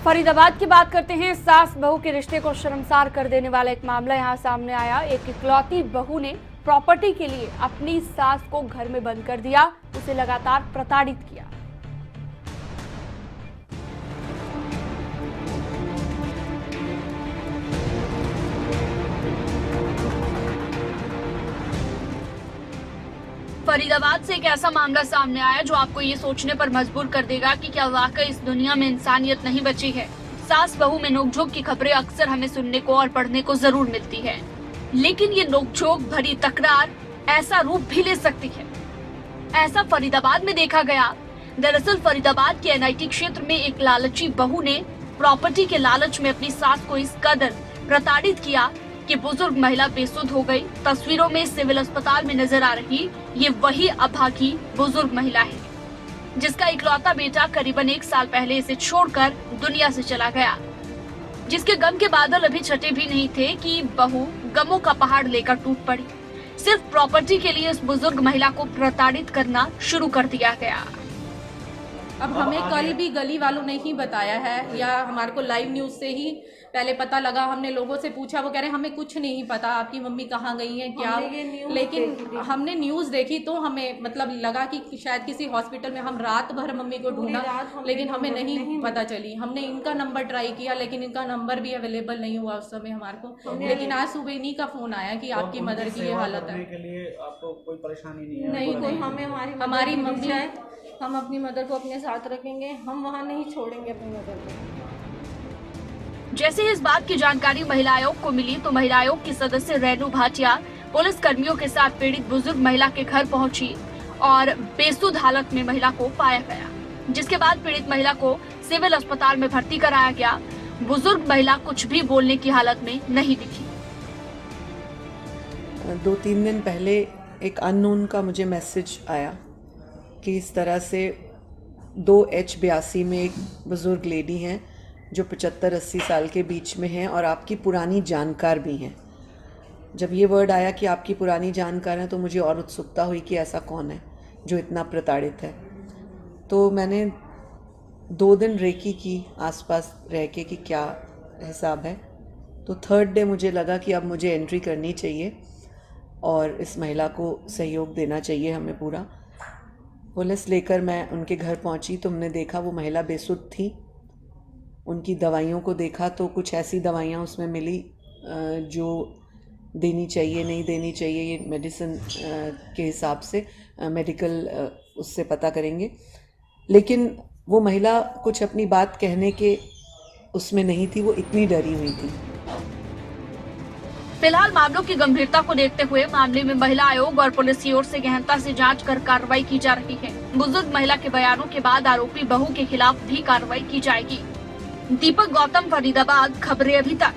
फरीदाबाद की बात करते हैं। सास बहू के रिश्ते को शर्मसार कर देने वाला एक मामला यहां सामने आया। एक इकलौती बहू ने प्रॉपर्टी के लिए अपनी सास को घर में बंद कर दिया, उसे लगातार प्रताड़ित किया। फरीदाबाद से एक ऐसा मामला सामने आया जो आपको ये सोचने पर मजबूर कर देगा कि क्या वाकई इस दुनिया में इंसानियत नहीं बची है। सास बहू में नोकझोंक की खबरें अक्सर हमें सुनने को और पढ़ने को जरूर मिलती है, लेकिन ये नोकझोंक भरी तकरार ऐसा रूप भी ले सकती है। ऐसा फरीदाबाद में देखा गया। दरअसल फरीदाबाद के NIT क्षेत्र में एक लालची बहू ने प्रॉपर्टी के लालच में अपनी सास को इस कदर प्रताड़ित किया कि बुजुर्ग महिला बेसुध हो गई। तस्वीरों में सिविल अस्पताल में नजर आ रही ये वही अभागी बुजुर्ग महिला है जिसका इकलौता बेटा करीबन 1 साल पहले इसे छोड़कर दुनिया से चला गया, जिसके गम के बादल अभी छटे भी नहीं थे कि बहू गमों का पहाड़ लेकर टूट पड़ी। सिर्फ प्रॉपर्टी के लिए इस बुजुर्ग महिला को प्रताड़ित करना शुरू कर दिया गया। अब हमें कल भी गली वालों ने ही बताया है, या हमारे को लाइव न्यूज से ही पहले पता लगा। हमने लोगों से पूछा, वो कह रहे हमें कुछ नहीं पता आपकी मम्मी कहाँ गई है क्या, लेकिन हमने न्यूज़ देखी तो हमें मतलब लगा कि शायद किसी हॉस्पिटल में। हम रात भर मम्मी को ढूंढा लेकिन हमें नहीं पता चली। हमने इनका नंबर ट्राई किया लेकिन इनका नंबर भी अवेलेबल नहीं हुआ उस समय हमारे को। लेकिन आज सुबह इन्हीं का फोन आया कि आपकी मदर की ये हालत है। आपको कोई परेशानी नहीं है? नहीं, कोई हमारी मम्मी है, हम अपनी मदर को अपने साथ रखेंगे, हम वहाँ नहीं छोड़ेंगे अपनी मदर को। जैसे इस बात की जानकारी महिला आयोग को मिली तो महिला आयोग की सदस्य रेनू भाटिया पुलिस कर्मियों के साथ पीड़ित बुजुर्ग महिला के घर पहुंची और बेसुध हालत में महिला को पाया गया, जिसके बाद पीड़ित महिला को सिविल अस्पताल में भर्ती कराया गया। बुजुर्ग महिला कुछ भी बोलने की हालत में नहीं दिखी। 2-3 दिन पहले एक अननोन का मुझे मैसेज आया कि इस तरह से 2H82 में एक बुजुर्ग लेडी हैं जो 75-80 साल के बीच में हैं और आपकी पुरानी जानकार भी हैं। जब ये वर्ड आया कि आपकी पुरानी जानकार है तो मुझे और उत्सुकता हुई कि ऐसा कौन है जो इतना प्रताड़ित है। तो मैंने 2 दिन रेकी की आसपास रह के कि क्या हिसाब है। तो 3rd डे मुझे लगा कि अब मुझे एंट्री करनी चाहिए और इस महिला को सहयोग देना चाहिए हमें पूरा। पुलिस लेकर मैं उनके घर पहुंची तो हमने देखा वो महिला बेसुध थी। उनकी दवाइयों को देखा तो कुछ ऐसी दवाइयाँ उसमें मिली जो देनी चाहिए नहीं देनी चाहिए, ये मेडिसिन के हिसाब से मेडिकल उससे पता करेंगे। लेकिन वो महिला कुछ अपनी बात कहने के उसमें नहीं थी, वो इतनी डरी हुई थी। फिलहाल मामलों की गंभीरता को देखते हुए मामले में महिला आयोग और पुलिस की ओर से गहनता से जांच कर कार्रवाई की जा रही है। बुजुर्ग महिला के बयानों के बाद आरोपी बहू के खिलाफ भी कार्रवाई की जाएगी। दीपक गौतम, फरीदाबाद, खबरें अभी तक।